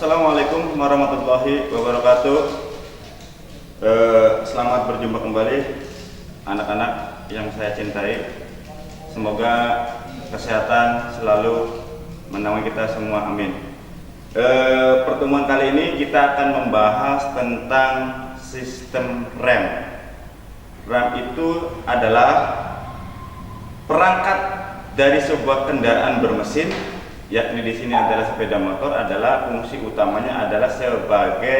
Assalamualaikum warahmatullahi wabarakatuh. Selamat berjumpa kembali anak-anak yang saya cintai. Semoga kesehatan selalu menaungi kita semua, amin. Pertemuan kali ini kita akan membahas tentang sistem rem. Rem itu adalah perangkat dari sebuah kendaraan bermesin, yakni di sini adalah sepeda motor. Adalah fungsi utamanya adalah sebagai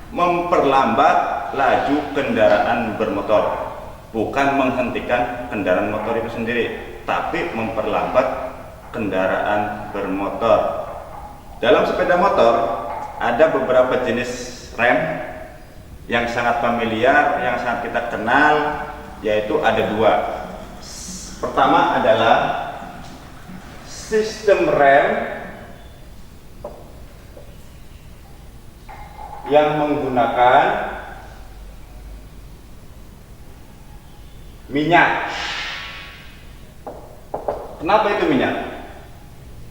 memperlambat laju kendaraan bermotor, bukan menghentikan kendaraan motor itu sendiri, tapi memperlambat kendaraan bermotor. Dalam sepeda motor ada beberapa jenis rem yang sangat familiar, yang sangat kita kenal, yaitu ada dua. Pertama adalah sistem rem yang menggunakan minyak. Kenapa itu minyak?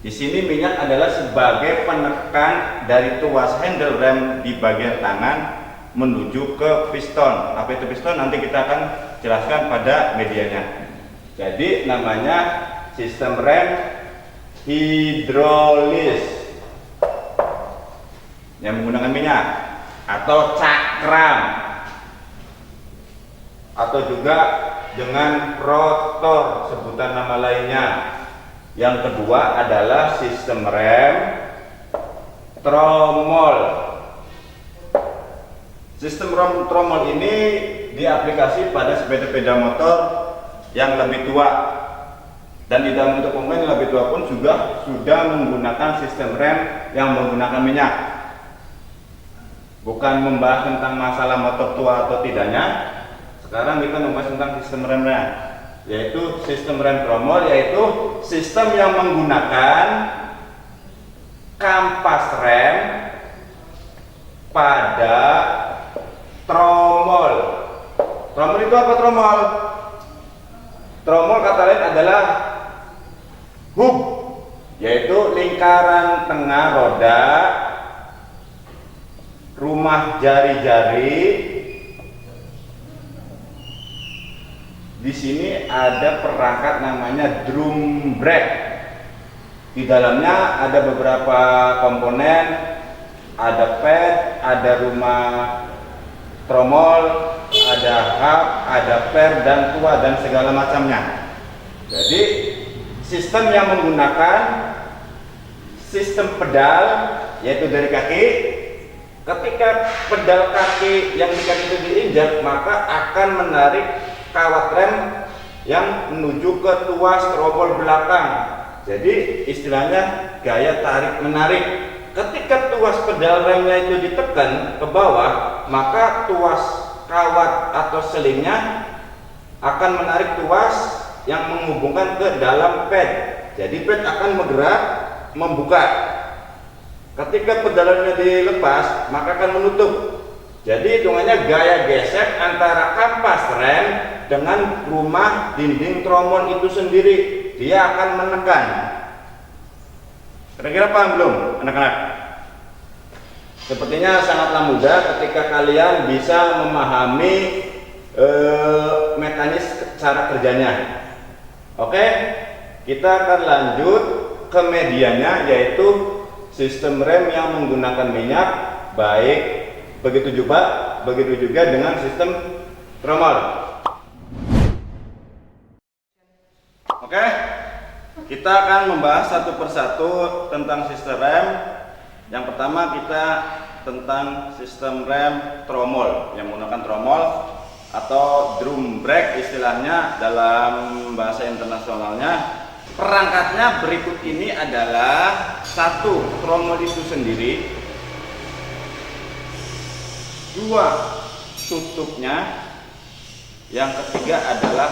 Di sini minyak adalah sebagai penekan dari tuas handle rem di bagian tangan menuju ke piston. Apa itu piston? Nanti kita akan jelaskan pada medianya. Jadi namanya sistem rem hidrolis yang menggunakan minyak, atau cakram, atau juga dengan rotor, sebutan nama lainnya. Yang kedua adalah sistem rem tromol. Sistem rem tromol ini diaplikasi pada sepeda-sepeda motor yang lebih tua. Dan di dalam untuk pemain yang lebih tua pun juga sudah menggunakan sistem rem yang menggunakan minyak. Bukan membahas tentang masalah motor tua atau tidaknya. Sekarang kita membahas tentang sistem remnya, yaitu sistem rem tromol, yaitu sistem yang menggunakan kampas rem pada tromol. Tromol itu apa tromol? Tromol kata lain adalah hub, yaitu lingkaran tengah roda rumah jari-jari. Di sini ada perangkat namanya drum brake. Di dalamnya ada beberapa komponen, ada pad, ada rumah tromol, ada hub, ada per dan tua dan segala macamnya. Jadi sistem yang menggunakan sistem pedal, yaitu dari kaki. Ketika pedal kaki yang di kaki itu diinjak, maka akan menarik kawat rem yang menuju ke tuas tromol belakang. Jadi istilahnya gaya tarik menarik. Ketika tuas pedal remnya itu ditekan ke bawah, maka tuas kawat atau selingnya akan menarik tuas yang menghubungkan ke dalam pad. Jadi pad akan bergerak membuka. Ketika pedalannya dilepas, maka akan menutup. Jadi hitungannya gaya gesek antara kampas rem dengan rumah dinding tromol itu sendiri. Dia akan menekan. Kira-kira paham belum anak-anak? Sepertinya sangatlah mudah ketika kalian bisa memahami mekanis cara kerjanya. Oke, kita akan lanjut ke medianya, yaitu sistem rem yang menggunakan minyak. Begitu juga dengan sistem tromol. Oke, kita akan membahas satu persatu tentang sistem rem. Yang pertama kita tentang sistem rem tromol yang menggunakan tromol atau drum brake istilahnya dalam bahasa internasionalnya. Perangkatnya berikut ini adalah: satu, tromol itu sendiri; dua, tutupnya; yang ketiga adalah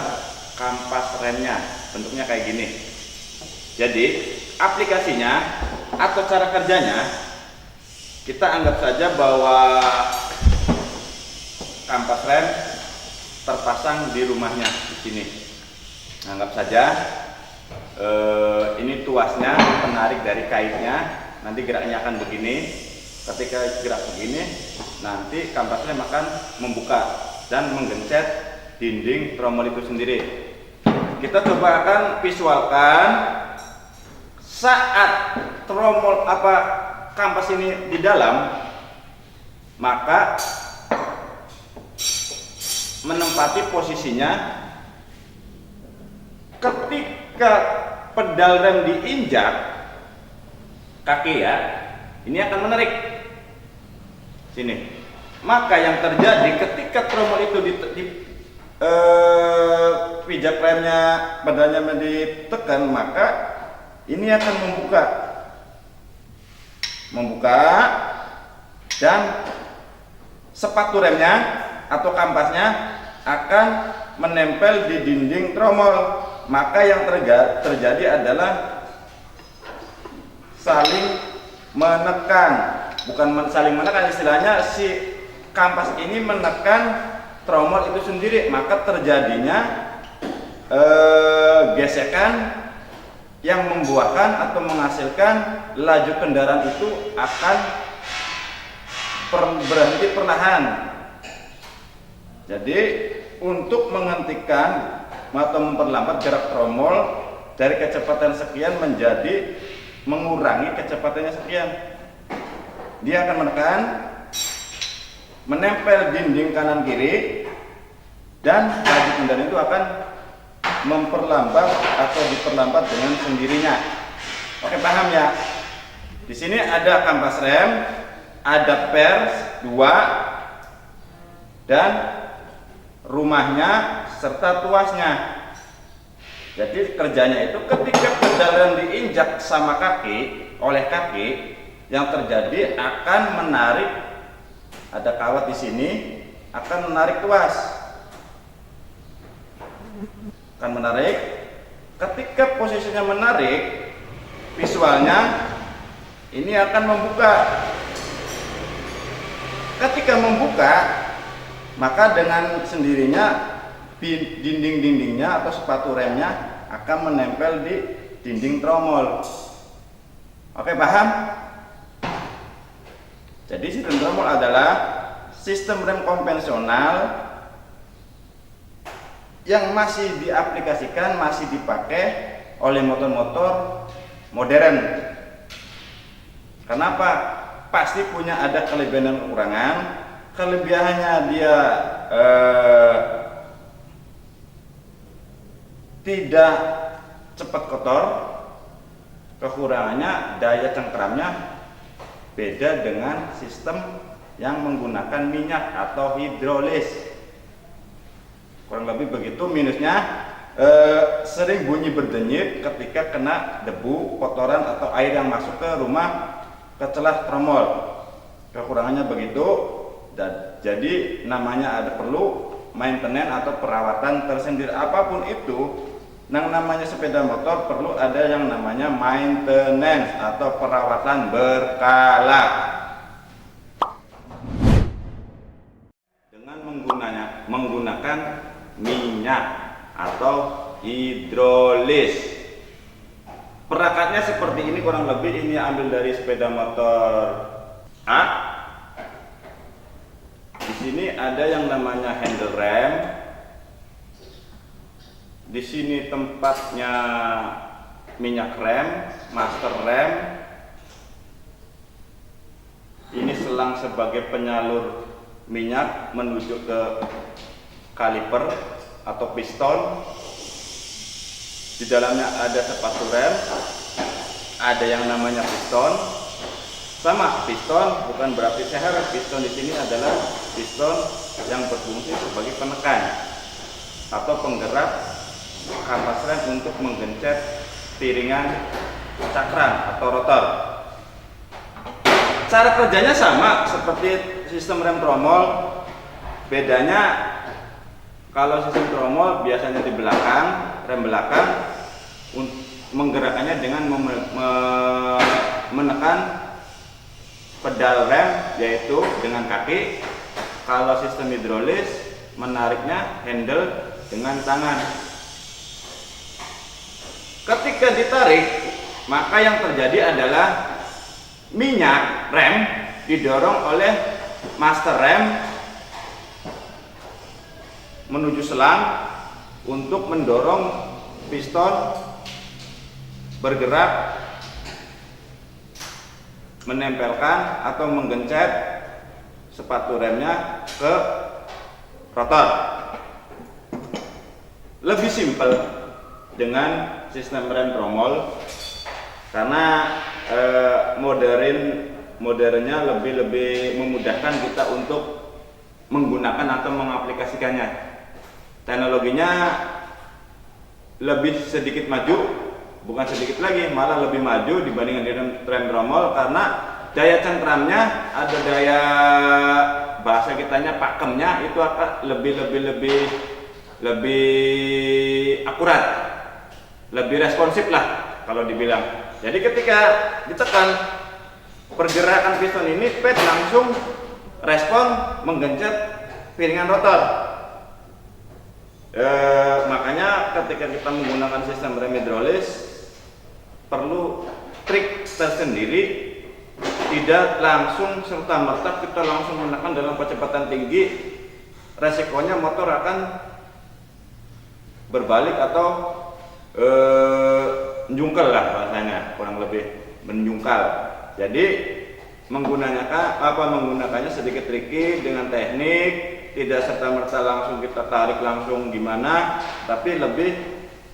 kampas remnya. Bentuknya kayak gini. Jadi aplikasinya atau cara kerjanya, kita anggap saja bahwa kampas rem terpasang di rumahnya di sini. Anggap saja ini tuasnya, penarik dari kaitnya. nanti geraknya akan begini. Ketika gerak begini, nanti kampas rem akan membuka dan menggencet dinding tromol itu sendiri. Kita coba akan visualkan saat tromol kampas ini di dalam, maka menempati posisinya ketika pedal rem diinjak kaki ya, ini akan menarik sini. Maka yang terjadi ketika tromol itu pijak remnya, pedalnya ditekan, maka ini akan membuka dan sepatu remnya atau kampasnya akan menempel di dinding tromol. Maka yang terjadi adalah saling menekan, bukan saling menekan, istilahnya si kampas ini menekan tromol itu sendiri, maka terjadinya gesekan yang membuahkan atau menghasilkan laju kendaraan itu akan berhenti perlahan. Jadi untuk menghentikan atau memperlambat gerak tromol dari kecepatan sekian menjadi mengurangi kecepatannya sekian, dia akan menekan, menempel dinding kanan kiri, dan laju kendaraan itu akan memperlambat atau diperlambat dengan sendirinya. Oke, paham ya? Di sini ada kampas rem, ada pers 2 dan rumahnya serta tuasnya. Jadi kerjanya itu ketika pedal rem diinjak sama oleh kaki, yang terjadi akan menarik, ada kawat di sini, akan menarik tuas. Akan menarik. Ketika posisinya menarik, visualnya ini akan membuka. Ketika membuka, maka dengan sendirinya dinding-dindingnya atau sepatu remnya akan menempel di dinding tromol. Oke, paham? Jadi sistem tromol adalah sistem rem konvensional yang masih diaplikasikan, masih dipakai oleh motor-motor modern. Kenapa? Pasti punya ada kelebihan dan kekurangan. Kelebihannya dia tidak cepat kotor, kekurangannya daya cengkeramnya beda dengan sistem yang menggunakan minyak atau hidrolis. Kurang lebih begitu. Minusnya sering bunyi berdenyit ketika kena debu, kotoran atau air yang masuk ke rumah, ke celah tromol. Kekurangannya begitu. Dan jadi namanya ada perlu maintenance atau perawatan tersendiri. Apapun itu, yang namanya sepeda motor perlu ada yang namanya maintenance atau perawatan berkala. Dengan menggunakan minyak atau hidrolis. Perakatnya seperti ini kurang lebih, ini ambil dari sepeda motor A. Di sini ada yang namanya handle rem. Di sini tempatnya minyak rem, master rem. Ini selang sebagai penyalur minyak menuju ke kaliper atau piston. Di dalamnya ada sepatu rem, ada yang namanya piston. Sama, piston bukan berarti seher. Piston di sini adalah piston yang berfungsi sebagai penekan atau penggerak kampas rem untuk menggencet piringan cakram atau rotor. Cara kerjanya sama seperti sistem rem tromol. Bedanya kalau sistem tromol biasanya di belakang, rem belakang, menggerakkannya dengan menekan pedal rem, yaitu dengan kaki. Kalau sistem hidrolis, menariknya handle dengan tangan. Ketika ditarik, maka yang terjadi adalah minyak rem didorong oleh master rem menuju selang untuk mendorong piston bergerak menempelkan atau menggencet sepatu remnya ke rotor. Lebih simpel dengan sistem rem tromol karena modernnya lebih memudahkan kita untuk menggunakan atau mengaplikasikannya. Teknologinya lebih sedikit maju, bukan sedikit lagi, malah lebih maju dibandingkan dengan rem tromol karena daya cengkramnya, ada daya bahasa kitanya pakemnya itu akan lebih akurat, lebih responsif lah kalau dibilang. Jadi ketika ditekan pergerakan piston ini, ped langsung respon menggencet piringan rotor. Makanya ketika kita menggunakan sistem rem hidrolis perlu trik tersendiri, tidak langsung serta-merta kita langsung menekan dalam kecepatan tinggi, resikonya motor akan berbalik atau menjungkal lah bahasanya, kurang lebih menjungkal. Jadi menggunakannya sedikit tricky dengan teknik, tidak serta-merta langsung kita tarik langsung gimana, tapi lebih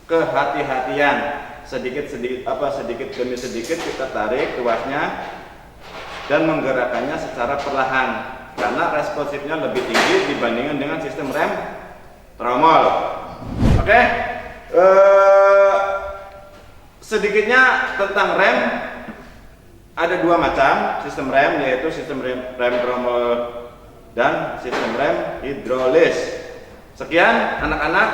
kehati-hatian, sedikit demi sedikit kita tarik tuasnya dan menggerakkannya secara perlahan karena responsifnya lebih tinggi dibandingkan dengan sistem rem tromol. Oke, sedikitnya tentang rem, ada dua macam sistem rem, yaitu sistem rem tromol dan sistem rem hidrolis. Sekian anak-anak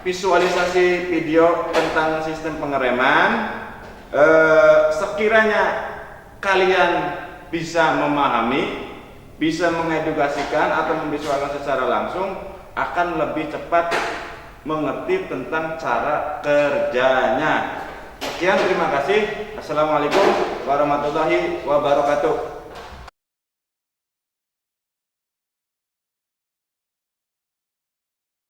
visualisasi video tentang sistem pengereman. Sekiranya kalian bisa memahami, bisa mengedukasikan atau memvisualkan secara langsung, akan lebih cepat mengerti tentang cara kerjanya. Sekian, terima kasih. Assalamualaikum warahmatullahi wabarakatuh.